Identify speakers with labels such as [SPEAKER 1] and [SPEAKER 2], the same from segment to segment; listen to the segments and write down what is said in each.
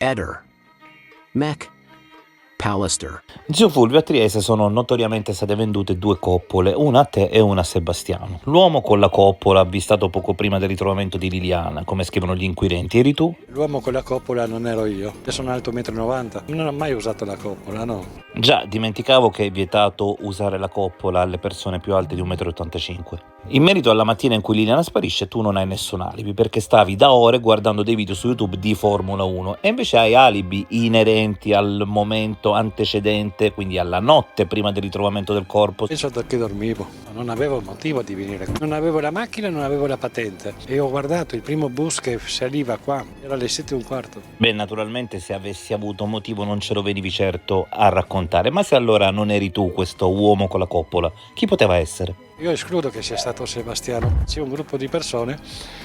[SPEAKER 1] Eder, Mech, Pallister.
[SPEAKER 2] Zio Fulvio, a Trieste sono notoriamente state vendute due coppole, una a te e una a Sebastiano. L'uomo con la coppola, avvistato poco prima del ritrovamento di Liliana, come scrivono gli inquirenti, eri tu?
[SPEAKER 3] L'uomo con la coppola non ero io. Io sono alto 1,90 m. Non ho mai usato la coppola, no.
[SPEAKER 2] Già, dimenticavo che è vietato usare la coppola alle persone più alte di 1,85 m. In merito alla mattina in cui Liliana sparisce, tu non hai nessun alibi, perché stavi da ore guardando dei video su YouTube di Formula 1 e invece hai alibi inerenti al momento antecedente, quindi alla notte prima del ritrovamento del corpo.
[SPEAKER 3] Penso che dormivo, non avevo motivo di venire. Non avevo la macchina, non avevo la patente. E ho guardato il primo bus che saliva qua, era alle 7:15.
[SPEAKER 2] Beh, naturalmente se avessi avuto motivo non ce lo venivi certo a raccontare, ma se allora non eri tu questo uomo con la coppola, chi poteva essere?
[SPEAKER 3] Io escludo che sia stato Sebastiano. C'è un gruppo di persone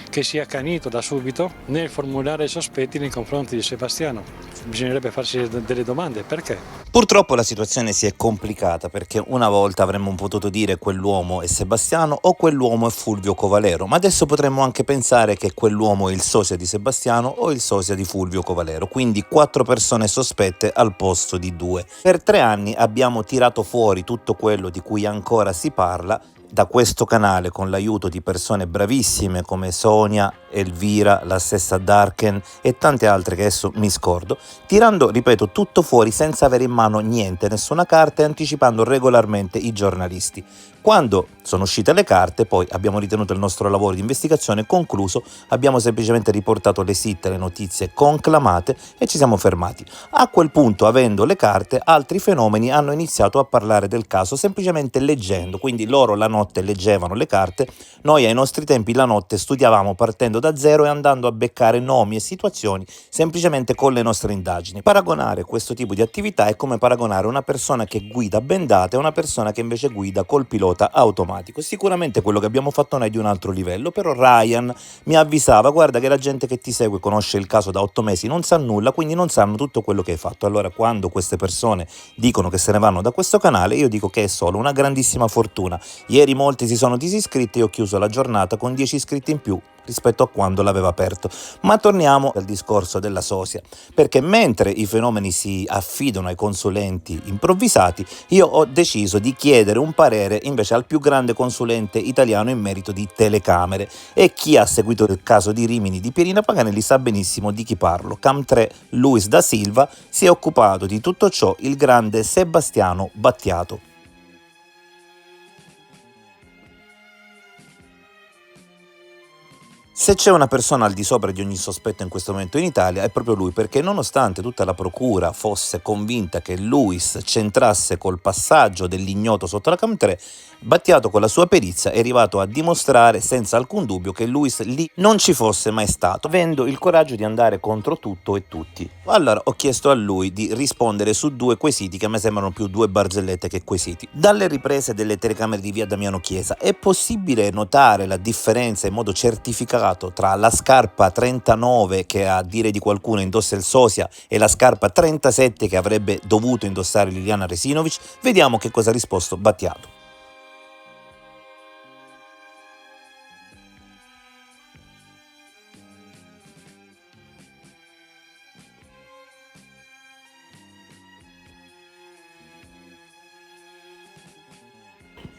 [SPEAKER 3] che si è accanito da subito nel formulare sospetti nei confronti di Sebastiano. Bisognerebbe farsi delle domande, perché?
[SPEAKER 2] Purtroppo la situazione si è complicata perché una volta avremmo potuto dire quell'uomo è Sebastiano o quell'uomo è Fulvio Covalero, ma adesso potremmo anche pensare che quell'uomo è il sosia di Sebastiano o il sosia di Fulvio Covalero, quindi 4 persone sospette al posto di 2. Per 3 anni abbiamo tirato fuori tutto quello di cui ancora si parla da questo canale con l'aiuto di persone bravissime come Sonia, Elvira, la stessa Darken e tante altre che adesso mi scordo, tirando, ripeto, tutto fuori senza avere in mano niente, nessuna carta e anticipando regolarmente i giornalisti. Quando sono uscite le carte, poi abbiamo ritenuto il nostro lavoro di investigazione concluso, abbiamo semplicemente riportato le le notizie conclamate e ci siamo fermati. A quel punto, avendo le carte, altri fenomeni hanno iniziato a parlare del caso semplicemente leggendo, quindi loro la notte leggevano le carte, noi ai nostri tempi la notte studiavamo partendo da zero e andando a beccare nomi e situazioni semplicemente con le nostre indagini. Paragonare questo tipo di attività è come paragonare una persona che guida bendata e una persona che invece guida col pilota automatico. Sicuramente quello che abbiamo fatto noi è di un altro livello, però Ryan mi avvisava: guarda che la gente che ti segue conosce il caso da 8 mesi, non sa nulla, quindi non sanno tutto quello che hai fatto. Allora quando queste persone dicono che se ne vanno da questo canale, io dico che è solo una grandissima fortuna. Ieri molti si sono disiscritti e ho chiuso la giornata con 10 iscritti in più rispetto a quando l'aveva aperto. Ma torniamo al discorso della sosia, perché mentre i fenomeni si affidano ai consulenti improvvisati, io ho deciso di chiedere un parere invece al più grande consulente italiano in merito di telecamere, e chi ha seguito il caso di Rimini di Pierina Paganelli sa benissimo di chi parlo. Cam3 Luis da Silva si è occupato di tutto ciò, il grande Sebastiano Battiato. Se c'è una persona al di sopra di ogni sospetto in questo momento in Italia è proprio lui, perché nonostante tutta la procura fosse convinta che Luis c'entrasse col passaggio dell'ignoto sotto la Cam3, Battiato con la sua perizia è arrivato a dimostrare senza alcun dubbio che Luis lì non ci fosse mai stato, avendo il coraggio di andare contro tutto e tutti. Allora ho chiesto a lui di rispondere su 2 quesiti che a me sembrano più 2 barzellette che quesiti. Dalle riprese delle telecamere di via Damiano Chiesa è possibile notare la differenza in modo certificato tra la scarpa 39 che a dire di qualcuno indossa il sosia e la scarpa 37 che avrebbe dovuto indossare Liliana Resinovic? Vediamo che cosa ha risposto Battiato.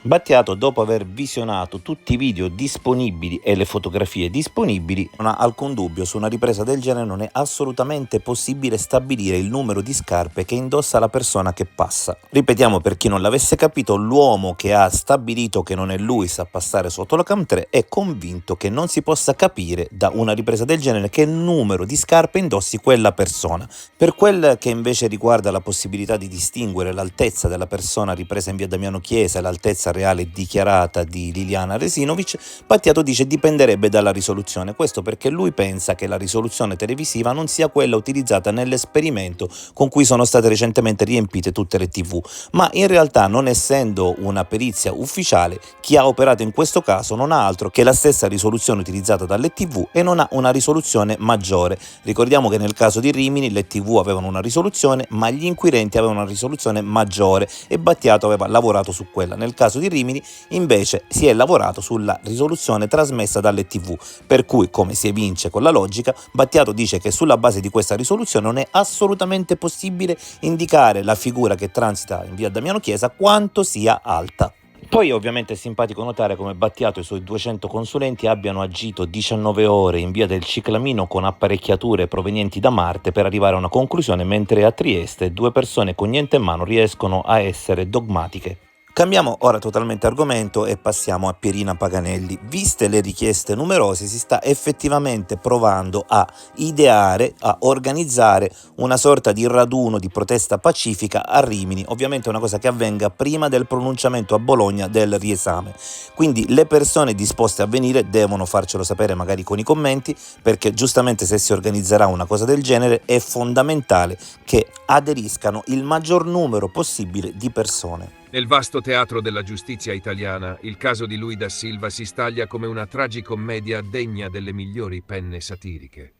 [SPEAKER 2] Battiato, dopo aver visionato tutti i video disponibili e le fotografie disponibili, non ha alcun dubbio: su una ripresa del genere non è assolutamente possibile stabilire il numero di scarpe che indossa la persona che passa. Ripetiamo per chi non l'avesse capito: l'uomo che ha stabilito che non è Luis a passare sotto la Cam3 è convinto che non si possa capire da una ripresa del genere che numero di scarpe indossi quella persona. Per quel che invece riguarda la possibilità di distinguere l'altezza della persona ripresa in via Damiano Chiesa e l'altezza reale dichiarata di Liliana Resinovic, Battiato dice dipenderebbe dalla risoluzione. Questo perché lui pensa che la risoluzione televisiva non sia quella utilizzata nell'esperimento con cui sono state recentemente riempite tutte le TV, ma in realtà, non essendo una perizia ufficiale, chi ha operato in questo caso non ha altro che la stessa risoluzione utilizzata dalle TV e non ha una risoluzione maggiore. Ricordiamo che nel caso di Rimini le TV avevano una risoluzione, ma gli inquirenti avevano una risoluzione maggiore e Battiato aveva lavorato su quella. Nel caso di Rimini, invece si è lavorato sulla risoluzione trasmessa dalle TV, per cui, come si evince con la logica, Battiato dice che sulla base di questa risoluzione non è assolutamente possibile indicare la figura che transita in via Damiano Chiesa quanto sia alta. Poi ovviamente è simpatico notare come Battiato e i suoi 200 consulenti abbiano agito 19 ore in via del Ciclamino con apparecchiature provenienti da Marte per arrivare a una conclusione, mentre a Trieste 2 persone con niente in mano riescono a essere dogmatiche. Cambiamo ora totalmente argomento e passiamo a Pierina Paganelli. Viste le richieste numerose, si sta effettivamente provando a ideare, a organizzare una sorta di raduno di protesta pacifica a Rimini, ovviamente una cosa che avvenga prima del pronunciamento a Bologna del riesame. Quindi le persone disposte a venire devono farcelo sapere magari con i commenti, perché giustamente se si organizzerà una cosa del genere è fondamentale che aderiscano il maggior numero possibile di persone.
[SPEAKER 4] Nel vasto teatro della giustizia italiana, il caso di Luis da Silva si staglia come una tragicommedia degna delle migliori penne satiriche.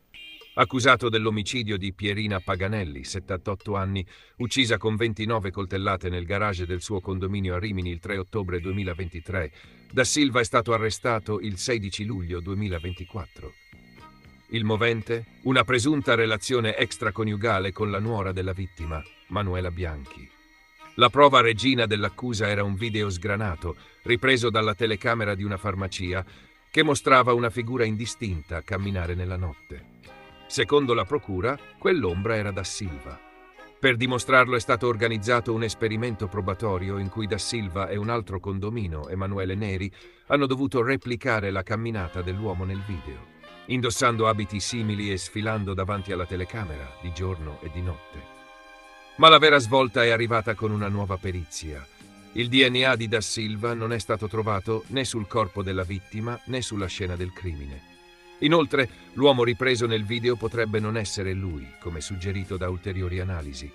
[SPEAKER 4] Accusato dell'omicidio di Pierina Paganelli, 78 anni, uccisa con 29 coltellate nel garage del suo condominio a Rimini il 3 ottobre 2023, da Silva è stato arrestato il 16 luglio 2024. Il movente? Una presunta relazione extraconiugale con la nuora della vittima, Manuela Bianchi. La prova regina dell'accusa era un video sgranato, ripreso dalla telecamera di una farmacia, che mostrava una figura indistinta camminare nella notte. Secondo la procura, quell'ombra era da Silva. Per dimostrarlo è stato organizzato un esperimento probatorio in cui da Silva e un altro condomino, Emanuele Neri, hanno dovuto replicare la camminata dell'uomo nel video, indossando abiti simili e sfilando davanti alla telecamera, di giorno e di notte. Ma la vera svolta è arrivata con una nuova perizia. Il DNA di Da Silva non è stato trovato né sul corpo della vittima né sulla scena del crimine. Inoltre, l'uomo ripreso nel video potrebbe non essere lui, come suggerito da ulteriori analisi.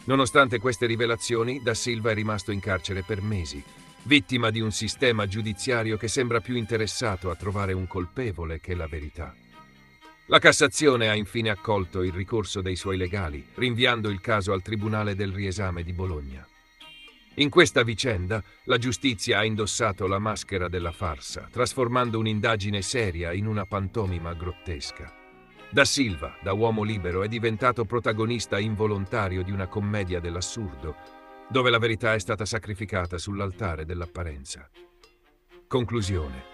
[SPEAKER 4] Nonostante queste rivelazioni, Da Silva è rimasto in carcere per mesi, vittima di un sistema giudiziario che sembra più interessato a trovare un colpevole che la verità. La Cassazione ha infine accolto il ricorso dei suoi legali, rinviando il caso al Tribunale del Riesame di Bologna. In questa vicenda, la giustizia ha indossato la maschera della farsa, trasformando un'indagine seria in una pantomima grottesca. Da Silva, da uomo libero, è diventato protagonista involontario di una commedia dell'assurdo, dove la verità è stata sacrificata sull'altare dell'apparenza. Conclusione.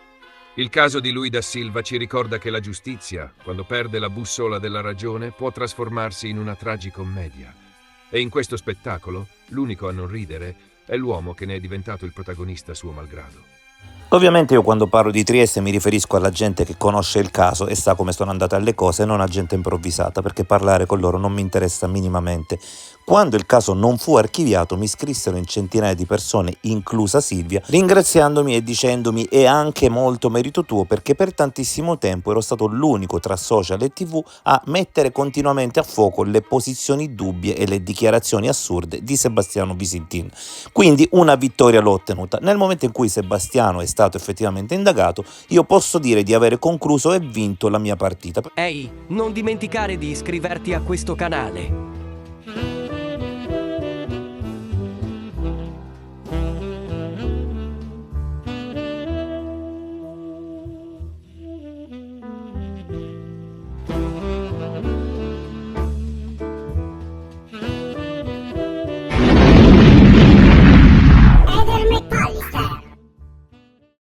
[SPEAKER 4] Il caso di Luis da Silva ci ricorda che la giustizia, quando perde la bussola della ragione, può trasformarsi in una tragicommedia. E in questo spettacolo, l'unico a non ridere è l'uomo che ne è diventato il protagonista suo malgrado.
[SPEAKER 2] Ovviamente io quando parlo di Trieste mi riferisco alla gente che conosce il caso e sa come sono andate le cose, non a gente improvvisata, perché parlare con loro non mi interessa minimamente. Quando il caso non fu archiviato mi scrissero in centinaia di persone, inclusa Silvia, ringraziandomi e dicendomi è anche molto merito tuo perché per tantissimo tempo ero stato l'unico tra social e TV a mettere continuamente a fuoco le posizioni dubbie e le dichiarazioni assurde di Sebastiano Visintin. Quindi una vittoria l'ho ottenuta. Nel momento in cui Sebastiano è stato effettivamente indagato, io posso dire di avere concluso e vinto la mia partita.
[SPEAKER 5] Ehi, non dimenticare di iscriverti a questo canale.